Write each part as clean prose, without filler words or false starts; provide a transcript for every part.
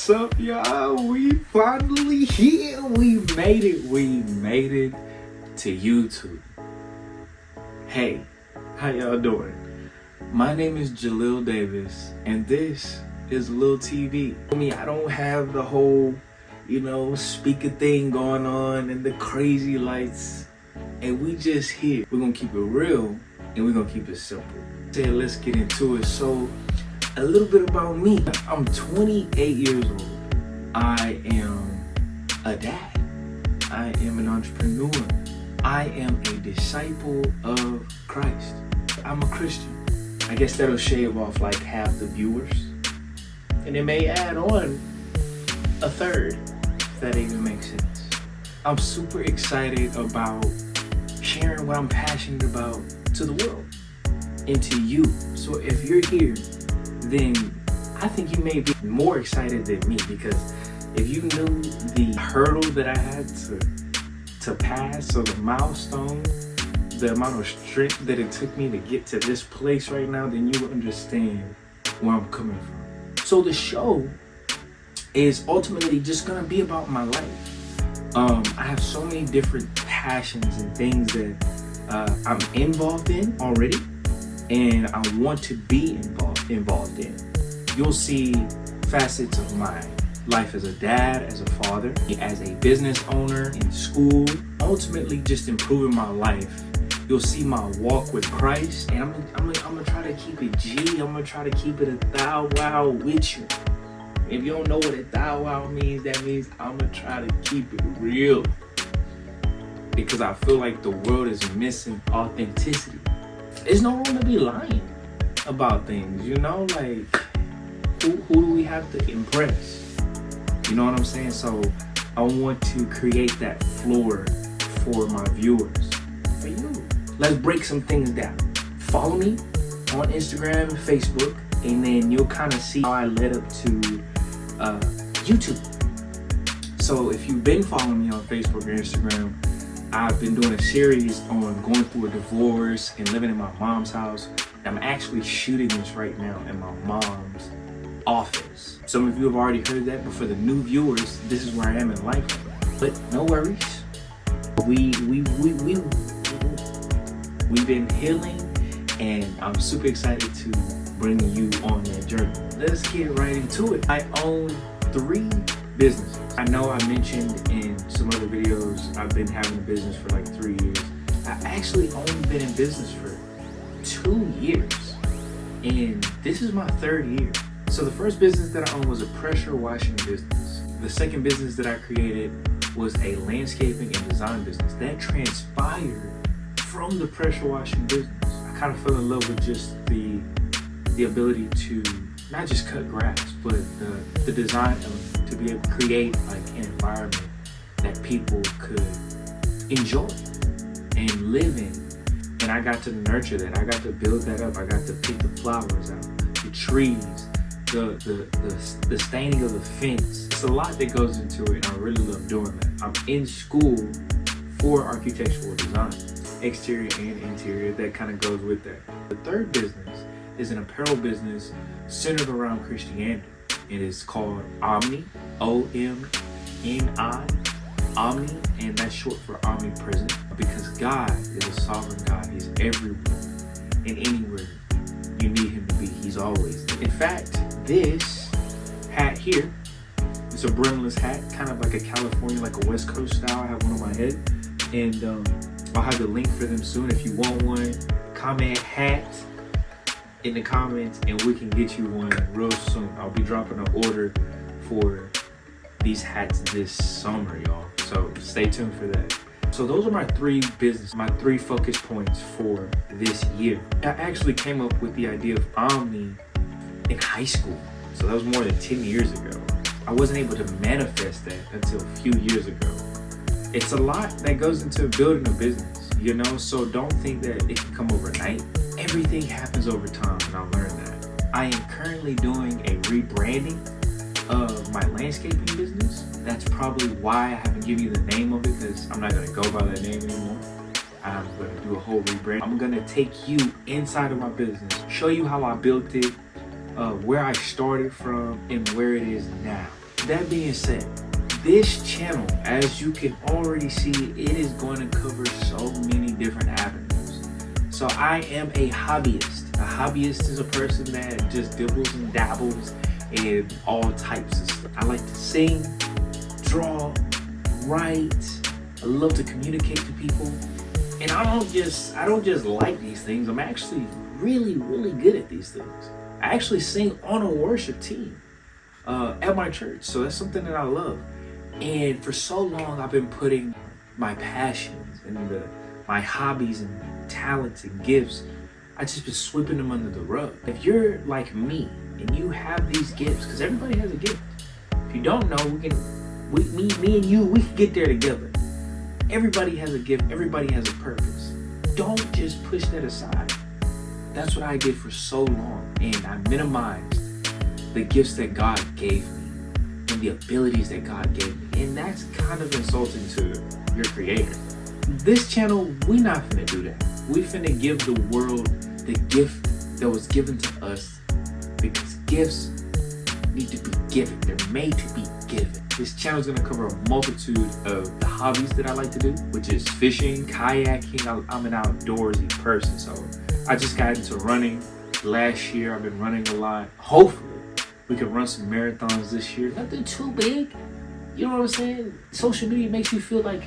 What's up, y'all? We finally here. We made it. We made it to YouTube. Hey, how y'all doing? My name is Jalil Davis, and this is Lil TV. I don't have the whole, speaker thing going on and the crazy lights. And we just here. We're gonna keep it real and we're gonna keep it simple. So let's get into it. So, a little bit about me. I'm 28 years old. I am a dad. I am an entrepreneur. I am a disciple of Christ. I'm a Christian. I guess that'll shave off like half the viewers. And it may add on a third, if that even makes sense. I'm super excited about sharing what I'm passionate about to the world and to you. So if you're here, then I think you may be more excited than me, because if you knew the hurdle that I had to pass, so the milestone, the amount of strength that it took me to get to this place right now, then you would understand where I'm coming from. So the show is ultimately just gonna be about my life. I have so many different passions and things that I'm involved in already, and I want to be involved in. You'll see facets of my life as a dad, as a father, as a business owner, in school, ultimately just improving my life. You'll see my walk with Christ, and I'm gonna try to keep it G. I'm gonna try to keep it a thou wow with you. If you don't know what a thou wow means, that means I'm gonna try to keep it real, because I feel like the world is missing authenticity. There's no room to be lying about things, like who do we have to impress? You know what I'm saying? So I want to create that floor for my viewers, for you. Let's break some things down. Follow me on Instagram and Facebook, and then you'll kind of see how I led up to YouTube. So if you've been following me on Facebook or Instagram, I've been doing a series on going through a divorce and living in my mom's house. I'm actually shooting this right now in my mom's office. Some of you have already heard that, but for the new viewers, this is where I am in life. But no worries. We've been healing, and I'm super excited to bring you on that journey. Let's get right into it. I own 3 businesses. I know I mentioned in some other videos I've been having a business for like 3 years. I actually only been in business for 2 years, and this is my 3rd year. So the first business that I owned was a pressure washing business. The second business that I created was a landscaping and design business that transpired from the pressure washing business. I kind of fell in love with just the ability to not just cut grass, but the design element, to be able to create like an environment that people could enjoy and live in. And I got to nurture that. I got to build that up. I got to pick the flowers out, the trees, the staining of the fence. It's a lot that goes into it, and I really love doing that. I'm in school for architectural design, exterior and interior. That kind of goes with that. The third business is an apparel business centered around Christianity. It is called Omni, O-M-N-I, Omni, and that's short for omnipresent, because God is a sovereign God. He's everywhere and anywhere you need him to be. He's always there. In fact, this hat here, it's a brimless hat, kind of like a California, like a West Coast style. I have one on my head, and I'll have the link for them soon. If you want one, comment hat in the comments and we can get you one real soon. I'll be dropping an order for these hats this summer, y'all. So stay tuned for that. So those are my 3 businesses, my 3 focus points for this year. I actually came up with the idea of Omni in high school. So that was more than 10 years ago. I wasn't able to manifest that until a few years ago. It's a lot that goes into building a business, so don't think that it can come overnight. Everything happens over time, and I learned that. I am currently doing a rebranding of my landscaping business. That's probably why I haven't given you the name of it, because I'm not going to go by that name anymore. I'm going to do a whole rebrand. I'm going to take you inside of my business, show you how I built it, where I started from, and where it is now. that being said, this channel, as you can already see, it is going to cover so many different avenues. So I am a hobbyist. A hobbyist is a person that just dibbles and dabbles in all types of stuff. I like to sing, draw, write. I love to communicate to people. And I don't just like these things. I'm actually really, really good at these things. I actually sing on a worship team at my church. So that's something that I love. And for so long, I've been putting my passions and my hobbies and talents and gifts, I just been sweeping them under the rug. If you're like me and you have these gifts, because everybody has a gift. If you don't know, me and you, we can get there together. Everybody has a gift. Everybody has a purpose. Don't just push that aside. That's what I did for so long. And I minimized the gifts that God gave me and the abilities that God gave me. And that's kind of insulting to your creator. This channel, we not finna do that. We finna give the world the gift that was given to us, because gifts need to be given. They're made to be given. This channel is gonna cover a multitude of the hobbies that I like to do, which is fishing, kayaking. I'm an outdoorsy person, so I just got into running last year. I've been running a lot. Hopefully, we can run some marathons this year. Nothing too big. You know what I'm saying? Social media makes you feel like,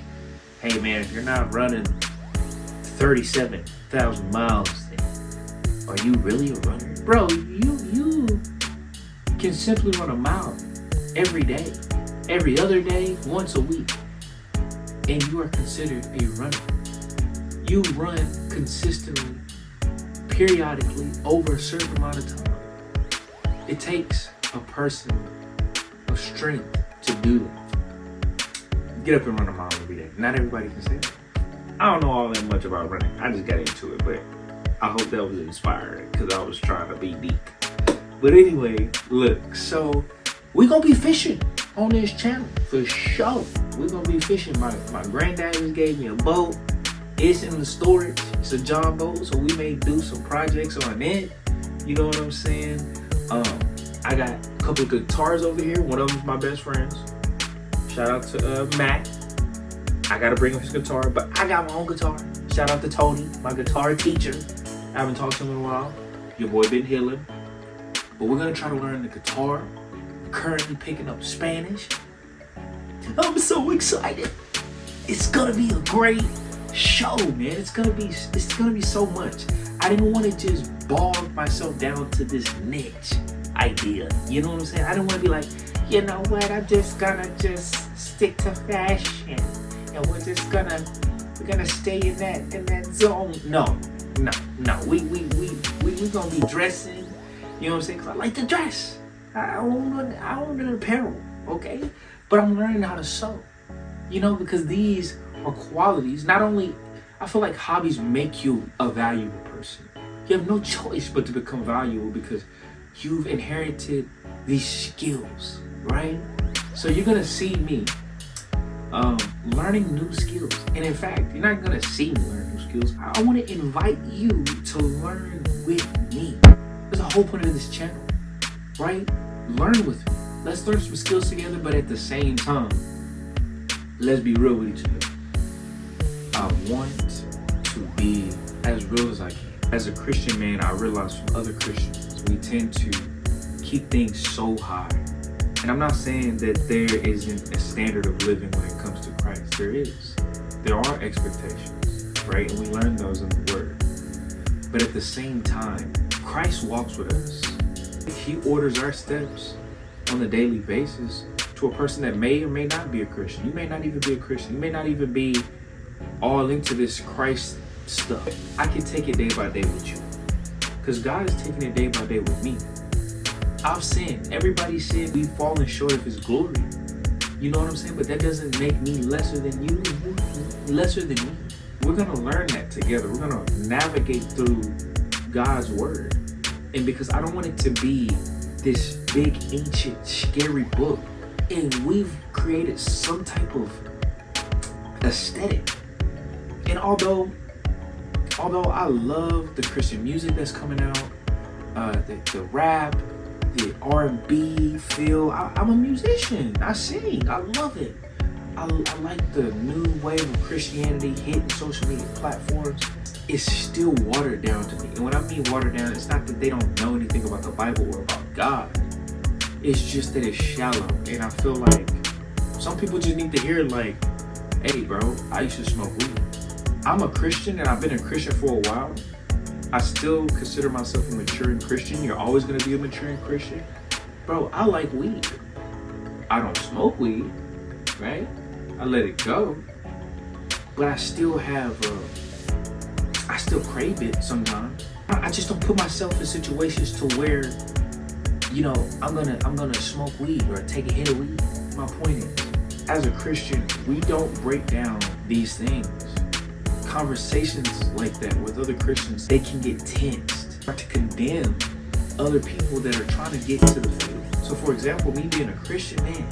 hey man, if you're not running 37,000 miles, then are you really a runner? Bro, you can simply run a mile every day, every other day, once a week, and you are considered a runner. You run consistently, periodically, over a certain amount of time. It takes a person of strength to do that. Get up and run a mile every day. Not everybody can say that. I don't know all that much about running. I just got into it, but I hope that was inspiring because I was trying to be deep. But anyway, look, so we're gonna be fishing on this channel for sure. We're gonna be fishing. My granddad just gave me a boat. It's in the storage. It's a John boat, so we may do some projects on it. You know what I'm saying? I got a couple of guitars over here. One of them's my best friend's. Shout out to Matt. I gotta bring him his guitar, but I got my own guitar. Shout out to Tony, my guitar teacher. I haven't talked to him in a while. Your boy been healing. But we're gonna try to learn the guitar. I'm currently picking up Spanish. I'm so excited. It's gonna be a great show, man. It's gonna be so much. I didn't want to just bog myself down to this niche idea. You know what I'm saying? I didn't want to be like, you know what, I'm just gonna stick to fashion and we're gonna stay in that zone. No. We gonna be dressing. You know what I'm saying? 'Cause I like to dress. I own an apparel, okay? But I'm learning how to sew. You know, because these are qualities. Not only, I feel like hobbies make you a valuable person. You have no choice but to become valuable because you've inherited these skills, right? So you're gonna see me learning new skills. And in fact, you're not gonna see me learn new skills. I wanna invite you to learn with me. That's the whole point of this channel, right? Learn with me. Let's learn some skills together, but at the same time, let's be real with each other. I want to be as real as I can. As a Christian man, I realize from other Christians, we tend to keep things so high. And I'm not saying that there isn't a standard of living when it comes to Christ. There is. There are expectations, right? And we learn those in the Word. But at the same time, Christ walks with us. He orders our steps on a daily basis to a person that may or may not be a Christian. You may not even be a Christian. You may not even be all into this Christ stuff. I can take it day by day with you because God is taking it day by day with me. I've sinned. Everybody sinned. We've fallen short of His glory. You know what I'm saying? But that doesn't make me lesser than you, lesser than me. We're going to learn that together. We're going to navigate through God's Word. And because I don't want it to be this big, ancient, scary book, and we've created some type of aesthetic. And although I love the Christian music that's coming out, the rap, the R&B feel. I'm a musician. I sing. I love it. I like the new wave of Christianity hitting social media platforms. It's still watered down to me. And when I mean watered down, it's not that they don't know anything about the Bible or about God. It's just that it's shallow. And I feel like some people just need to hear like, hey bro, I used to smoke weed. I'm a Christian and I've been a Christian for a while. I still consider myself a maturing Christian. You're always going to be a maturing Christian. Bro, I like weed. I don't smoke weed, right? I let it go. But I still I still crave it sometimes. I just don't put myself in situations to where, you know, I'm gonna smoke weed or take a hit of weed. My point is, as a Christian, we don't break down these things. Conversations like that with other Christians, they can get tensed, start to condemn other people that are trying to get to the faith. So for example, me being a Christian man,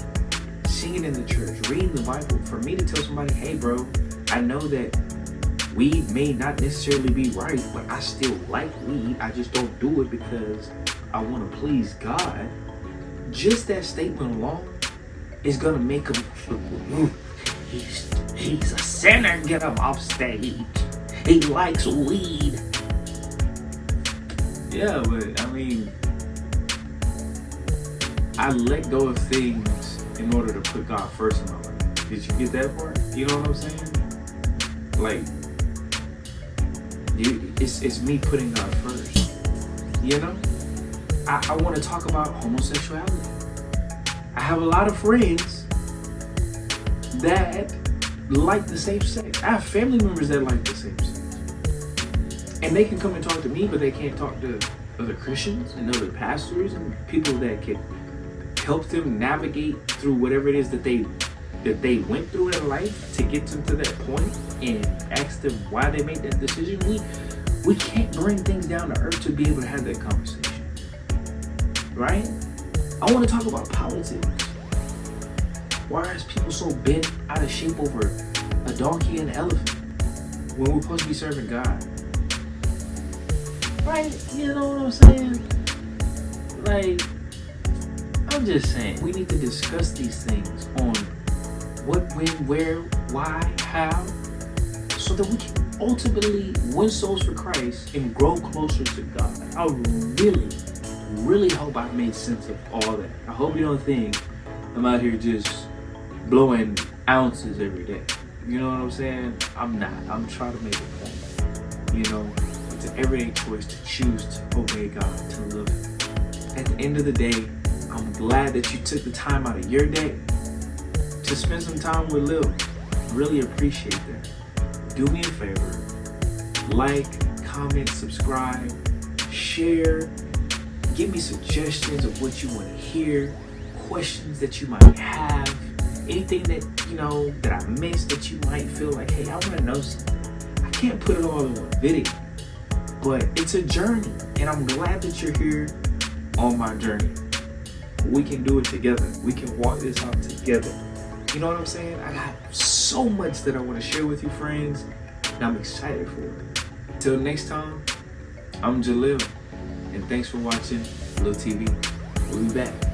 singing in the church, reading the Bible, for me to tell somebody, hey bro, I know that weed may not necessarily be right, but I still like weed. I just don't do it because I want to please God. Just that statement alone is gonna make him he's a sinner, get him off stage. He likes weed. Yeah, but I mean, I let go of things in order to put God first in my life. Did you get that part? You know what I'm saying? Like, it's me putting God first. You know? I want to talk about homosexuality. I have a lot of friends that like the same sex. I have family members that like the same sex. And they can come and talk to me, but they can't talk to other Christians and other pastors and people that can help them navigate through whatever it is that they went through in life to get them to that point, and ask them why they made that decision. We can't bring things down to earth to be able to have that conversation. Right? I want to talk about politics. Why is people so bent out of shape over a donkey and an elephant when we're supposed to be serving God? Right? You know what I'm saying? Like, I'm just saying, we need to discuss these things on what, when, where, why, how, so that we can ultimately win souls for Christ and grow closer to God. I really hope I made sense of all that. I hope you don't think I'm out here just blowing ounces every day. You know what I'm saying? I'm not. I'm trying to make a point. You know, it's an everyday choice to choose to obey God, to love Him. At the end of the day, I'm glad that you took the time out of your day to spend some time with Lil. Really appreciate that. Do me a favor. Like, comment, subscribe, share. Give me suggestions of what you want to hear, questions that you might have, anything that, you know, that I missed that you might feel like, hey, I want to know something. I can't put it all in one video, but it's a journey, and I'm glad that you're here on my journey. We can do it together. We can walk this out together. You know what I'm saying? I got so much that I want to share with you, friends, and I'm excited for it. Till next time, I'm Jalil, and thanks for watching Lil TV. We'll be back.